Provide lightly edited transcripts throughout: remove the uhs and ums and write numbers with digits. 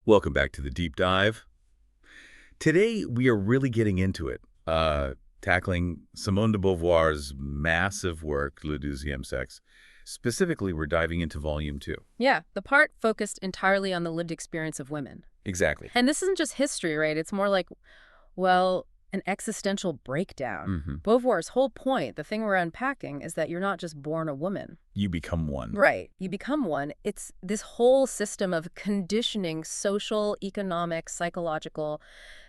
Welcome back to the deep dive. Today, we are really getting into it, tackling Simone de Beauvoir's massive work, Le Deuxième Sexe. Specifically, we're diving into Volume 2. Yeah, the part focused entirely on the lived experience of women. Exactly. And this isn't just history, right? It's more like, well, an existential breakdown. Beauvoir's whole point, the thing we're unpacking, is that you're not just born a woman. You become one. Right. You become one. It's this whole system of conditioning, social, economic, psychological,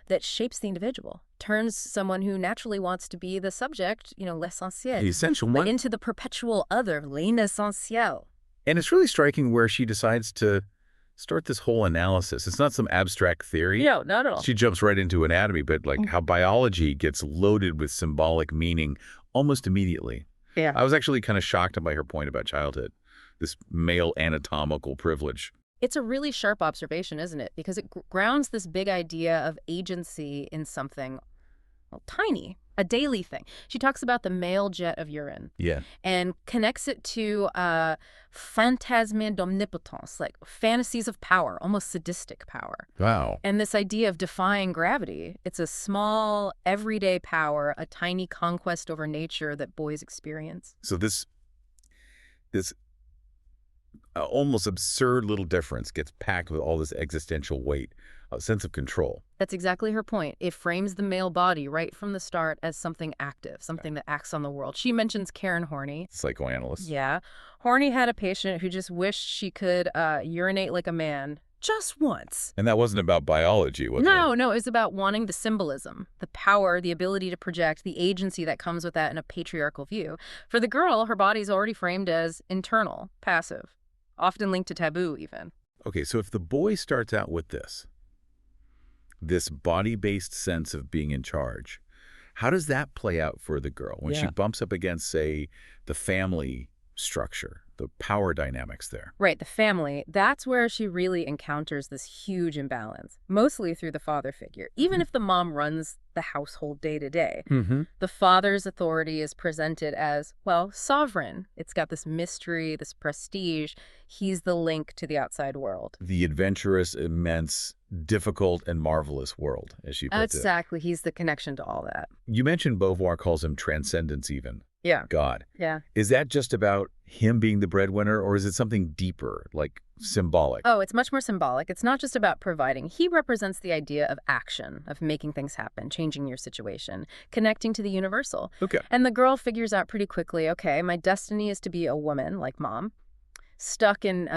that shapes the individual, turns someone who naturally wants to be the subject, l'essentiel, The essential but one. into the perpetual other, l'inessentiel. And it's really striking where she decides to start this whole analysis. It's not some abstract theory. Yeah, not at all. She jumps right into anatomy, but like how biology gets loaded with symbolic meaning almost immediately. Yeah. I was actually kind of shocked by her point about childhood, this male anatomical privilege. It's a really sharp observation, isn't it? Because it grounds this big idea of agency in something, well, tiny, a daily thing. She talks about the male jet of urine. Yeah. And connects it to fantasme d'omnipotence, like fantasies of power, almost sadistic power. Wow. And this idea of defying gravity, it's a small, everyday power, a tiny conquest over nature that boys experience. So this almost absurd little difference gets packed with all this existential weight, a sense of control. That's exactly her point. It frames the male body right from the start as something active, something that acts on the world. She mentions Karen Horney. Psychoanalyst. Yeah. Horney had a patient who just wished she could urinate like a man just once. And that wasn't about biology, was it? No, it was about wanting the symbolism, the power, the ability to project, the agency that comes with that in a patriarchal view. For the girl, her body's already framed as internal, passive, often linked to taboo even. Okay, so if the boy starts out with this body-based sense of being in charge, how does that play out for the girl when she bumps up against, say, the family structure, the power dynamics there? Right, the family, that's where she really encounters this huge imbalance, mostly through the father figure. Even if the mom runs the household day to day, the father's authority is presented as, well, sovereign. It's got this mystery, this prestige. He's the link to the outside world. The adventurous, immense, difficult, and marvelous world, as she puts it. Exactly. He's the connection to all that. You mentioned Beauvoir calls him transcendence even. Yeah. God. Yeah. Is that just about him being the breadwinner, or is it something deeper, like symbolic? Oh, it's much more symbolic. It's not just about providing. He represents the idea of action, of making things happen, changing your situation, connecting to the universal. Okay. And the girl figures out pretty quickly, okay, my destiny is to be a woman, like mom, stuck in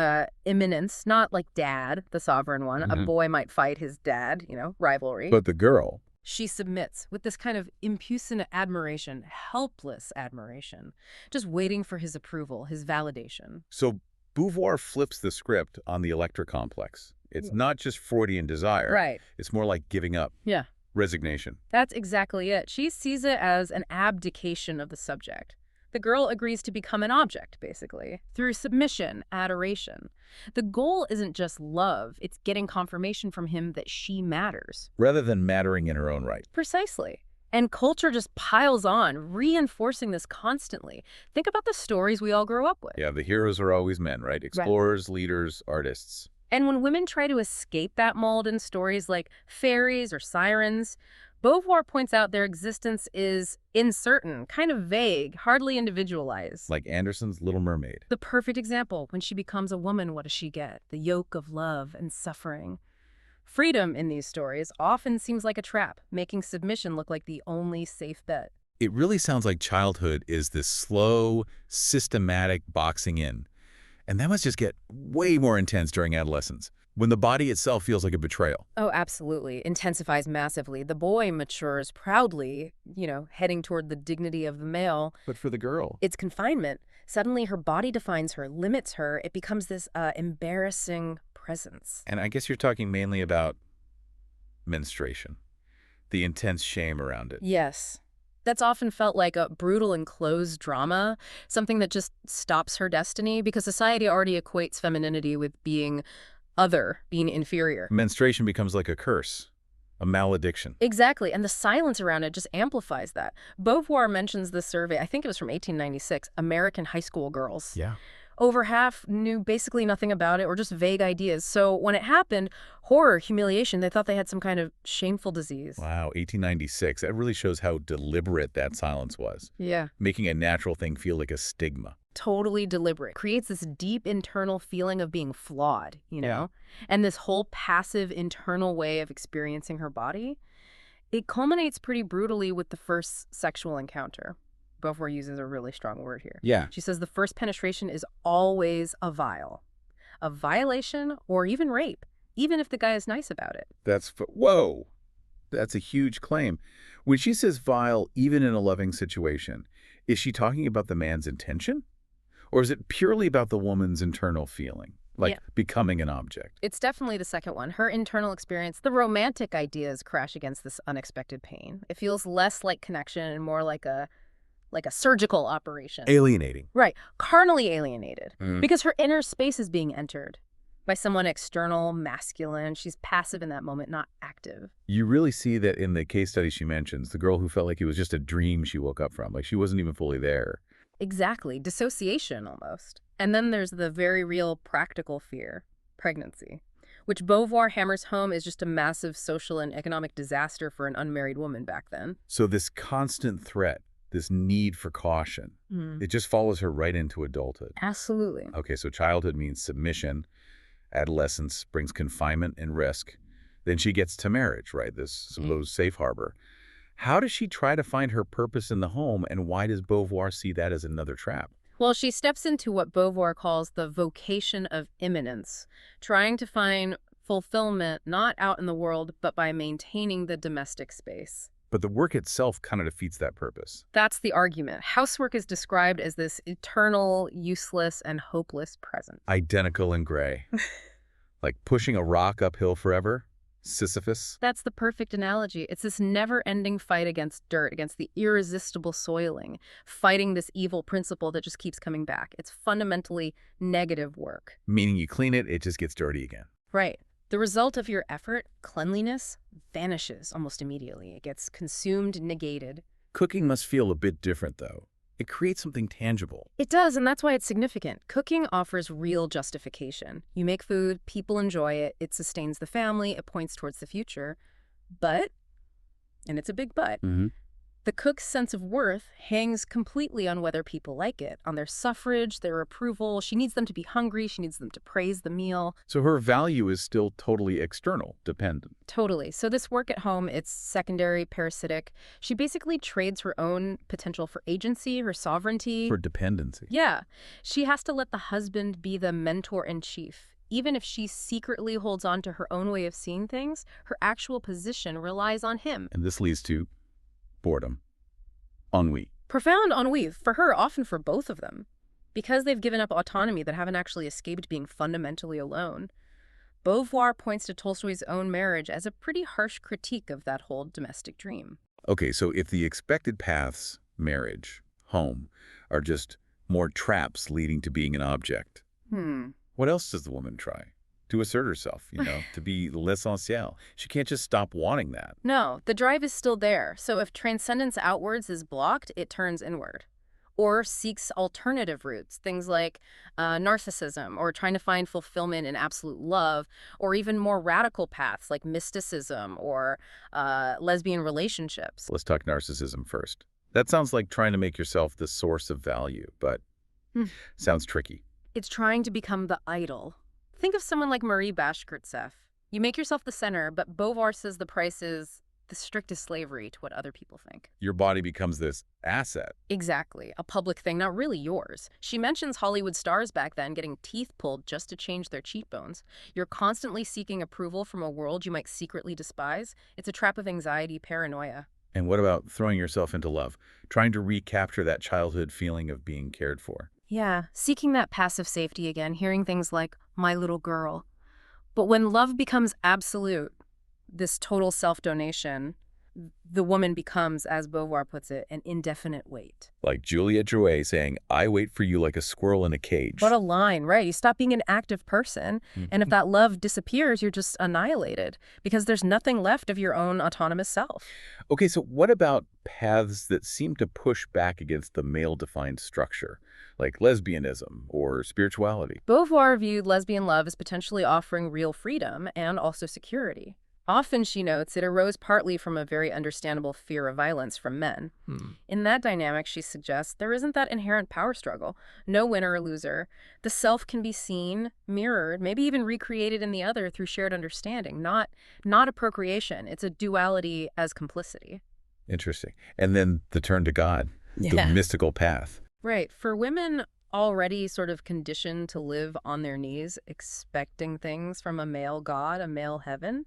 immanence, not like dad, the sovereign one. A boy might fight his dad, rivalry. But the girl... She submits with this kind of impudent admiration, helpless admiration, just waiting for his approval, his validation. So Beauvoir flips the script on the Electra complex. It's not just Freudian desire. Right. It's more like giving up. Yeah. Resignation. That's exactly it. She sees it as an abdication of the subject. The girl agrees to become an object, basically, through submission, adoration. The goal isn't just love, it's getting confirmation from him that she matters. Rather than mattering in her own right. Precisely. And culture just piles on, reinforcing this constantly. Think about the stories we all grew up with. Yeah, the heroes are always men, right? Explorers, leaders, artists. And when women try to escape that mold in stories like fairies or sirens, Beauvoir points out their existence is uncertain, kind of vague, hardly individualized. Like Anderson's Little Mermaid. The perfect example. When she becomes a woman, what does she get? The yoke of love and suffering. Freedom in these stories often seems like a trap, making submission look like the only safe bet. It really sounds like childhood is this slow, systematic boxing in. And that must just get way more intense during adolescence, when the body itself feels like a betrayal. Oh, absolutely. Intensifies massively. The boy matures proudly, heading toward the dignity of the male. But for the girl, it's confinement. Suddenly her body defines her, limits her. It becomes this embarrassing presence. And I guess you're talking mainly about menstruation, the intense shame around it. Yes. That's often felt like a brutal enclosed drama, something that just stops her destiny, because society already equates femininity with being other, being inferior. Menstruation becomes like a curse, a malediction. Exactly, and the silence around it just amplifies that. Beauvoir mentions this survey, I think it was from 1896, American high school girls. Yeah. Over half knew basically nothing about it or just vague ideas. So when it happened, horror, humiliation, they thought they had some kind of shameful disease. Wow, 1896. That really shows how deliberate that silence was. Yeah. Making a natural thing feel like a stigma. Totally deliberate. Creates this deep internal feeling of being flawed, you know? And this whole passive internal way of experiencing her body, it culminates pretty brutally with the first sexual encounter. Beauvoir uses a really strong word here. Yeah. She says the first penetration is always a violation, or even rape, even if the guy is nice about it. Whoa! That's a huge claim. When she says vile, even in a loving situation, is she talking about the man's intention? Or is it purely about the woman's internal feeling, like becoming an object? It's definitely the second one. Her internal experience, the romantic ideas crash against this unexpected pain. It feels less like connection and more like a surgical operation. Alienating. Right. Carnally alienated. Because her inner space is being entered by someone external, masculine. She's passive in that moment, not active. You really see that in the case study she mentions, the girl who felt like it was just a dream she woke up from, like she wasn't even fully there. Exactly. Dissociation, almost. And then there's the very real practical fear, pregnancy, which Beauvoir hammers home is just a massive social and economic disaster for an unmarried woman back then. So this constant threat, this need for caution, it just follows her right into adulthood. Absolutely. Okay, so childhood means submission. Adolescence brings confinement and risk. Then she gets to marriage, right? This supposed safe harbor. How does she try to find her purpose in the home, and why does Beauvoir see that as another trap? Well, she steps into what Beauvoir calls the vocation of immanence, trying to find fulfillment not out in the world, but by maintaining the domestic space. But the work itself kind of defeats that purpose. That's the argument. Housework is described as this eternal, useless, and hopeless presence. Identical and gray. Like pushing a rock uphill forever? Sisyphus? That's the perfect analogy. It's this never-ending fight against dirt, against the irresistible soiling, fighting this evil principle that just keeps coming back. It's fundamentally negative work. Meaning you clean it, it just gets dirty again. Right. The result of your effort, cleanliness, vanishes almost immediately. It gets consumed, negated. Cooking must feel a bit different, though. It creates something tangible. It does, and that's why it's significant. Cooking offers real justification. You make food, people enjoy it, it sustains the family, it points towards the future. But, and it's a big but, the cook's sense of worth hangs completely on whether people like it, on their suffrage, their approval. She needs them to be hungry. She needs them to praise the meal. So her value is still totally external, dependent. Totally. So this work at home, it's secondary, parasitic. She basically trades her own potential for agency, her sovereignty. For dependency. Yeah. She has to let the husband be the mentor-in-chief. Even if she secretly holds on to her own way of seeing things, her actual position relies on him. And this leads to boredom. Ennui. Profound ennui, for her, often for both of them. Because they've given up autonomy that haven't actually escaped being fundamentally alone. Beauvoir points to Tolstoy's own marriage as a pretty harsh critique of that whole domestic dream. Okay, so if the expected paths, marriage, home, are just more traps leading to being an object, what else does the woman try? To assert herself, to be l'essentiel. She can't just stop wanting that. No, the drive is still there. So if transcendence outwards is blocked, it turns inward. Or seeks alternative routes, things like narcissism, or trying to find fulfillment in absolute love, or even more radical paths like mysticism or lesbian relationships. Let's talk narcissism first. That sounds like trying to make yourself the source of value, but sounds tricky. It's trying to become the idol. Think of someone like Marie Bashkirtseff. You make yourself the center, but Beauvoir says the price is the strictest slavery to what other people think. Your body becomes this asset. Exactly. A public thing, not really yours. She mentions Hollywood stars back then getting teeth pulled just to change their cheekbones. You're constantly seeking approval from a world you might secretly despise. It's a trap of anxiety, paranoia. And what about throwing yourself into love? Trying to recapture that childhood feeling of being cared for. Yeah, seeking that passive safety again, hearing things like, my little girl. But when love becomes absolute, this total self-donation, The woman becomes, as Beauvoir puts it, an indefinite weight. Like Juliet Drouet saying, I wait for you like a squirrel in a cage. What a line, right? You stop being an active person, and if that love disappears, you're just annihilated because there's nothing left of your own autonomous self. Okay, so what about paths that seem to push back against the male-defined structure, like lesbianism or spirituality? Beauvoir viewed lesbian love as potentially offering real freedom and also security. Often, she notes, it arose partly from a very understandable fear of violence from men. In that dynamic, she suggests, there isn't that inherent power struggle. No winner or loser. The self can be seen, mirrored, maybe even recreated in the other through shared understanding, not a procreation. It's a duality as complicity. Interesting. And then the turn to God, the mystical path. Right. For women already sort of conditioned to live on their knees, expecting things from a male God, a male heaven,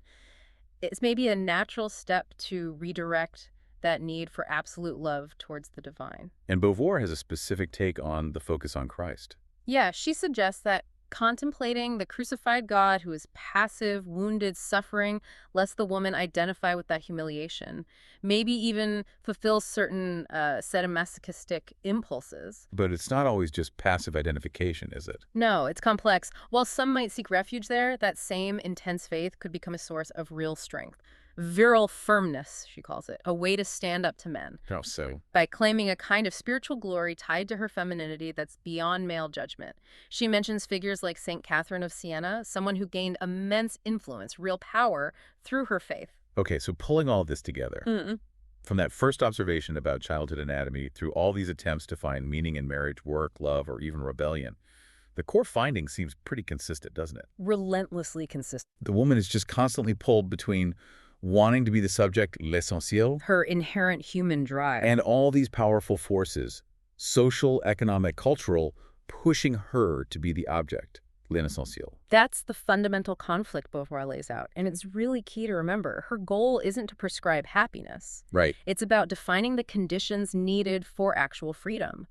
it's maybe a natural step to redirect that need for absolute love towards the divine. And Beauvoir has a specific take on the focus on Christ. Yeah, she suggests that contemplating the crucified God who is passive, wounded, suffering, lets the woman identify with that humiliation, maybe even fulfill certain sadomasochistic impulses. But it's not always just passive identification, is it? No, it's complex. While some might seek refuge there, that same intense faith could become a source of real strength. Virile firmness, she calls it, a way to stand up to men. How so? By claiming a kind of spiritual glory tied to her femininity that's beyond male judgment. She mentions figures like St. Catherine of Siena, someone who gained immense influence, real power, through her faith. Okay, so pulling all this together, from that first observation about childhood anatomy through all these attempts to find meaning in marriage, work, love, or even rebellion, the core finding seems pretty consistent, doesn't it? Relentlessly consistent. The woman is just constantly pulled between wanting to be the subject, l'essentiel, her inherent human drive, and all these powerful forces, social, economic, cultural, pushing her to be the object, l'essentiel. That's the fundamental conflict Beauvoir lays out, and it's really key to remember. Her goal isn't to prescribe happiness. Right. It's about defining the conditions needed for actual freedom.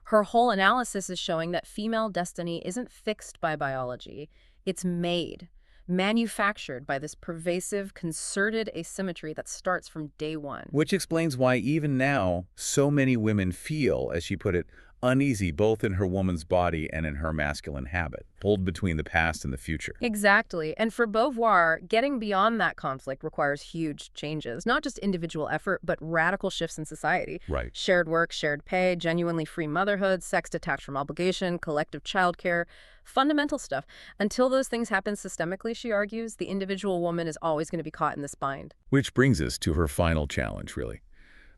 Her whole analysis is showing that female destiny isn't fixed by biology. It's made, manufactured by this pervasive, concerted asymmetry that starts from day one. Which explains why even now, so many women feel, as she put it, uneasy both in her woman's body and in her masculine habit, pulled between the past and the future. Exactly. And for Beauvoir, getting beyond that conflict requires huge changes, not just individual effort, but radical shifts in society. Right. Shared work, shared pay, genuinely free motherhood, sex detached from obligation, collective childcare, fundamental stuff. Until those things happen systemically, she argues, the individual woman is always going to be caught in this bind. Which brings us to her final challenge, really.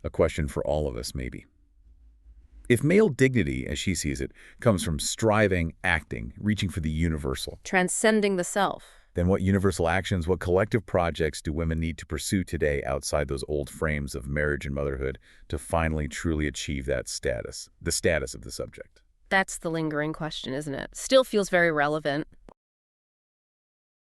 A question for all of us, maybe. If male dignity, as she sees it, comes from striving, acting, reaching for the universal, transcending the self, then what universal actions, what collective projects do women need to pursue today outside those old frames of marriage and motherhood to finally truly achieve that status, the status of the subject? That's the lingering question, isn't it? Still feels very relevant.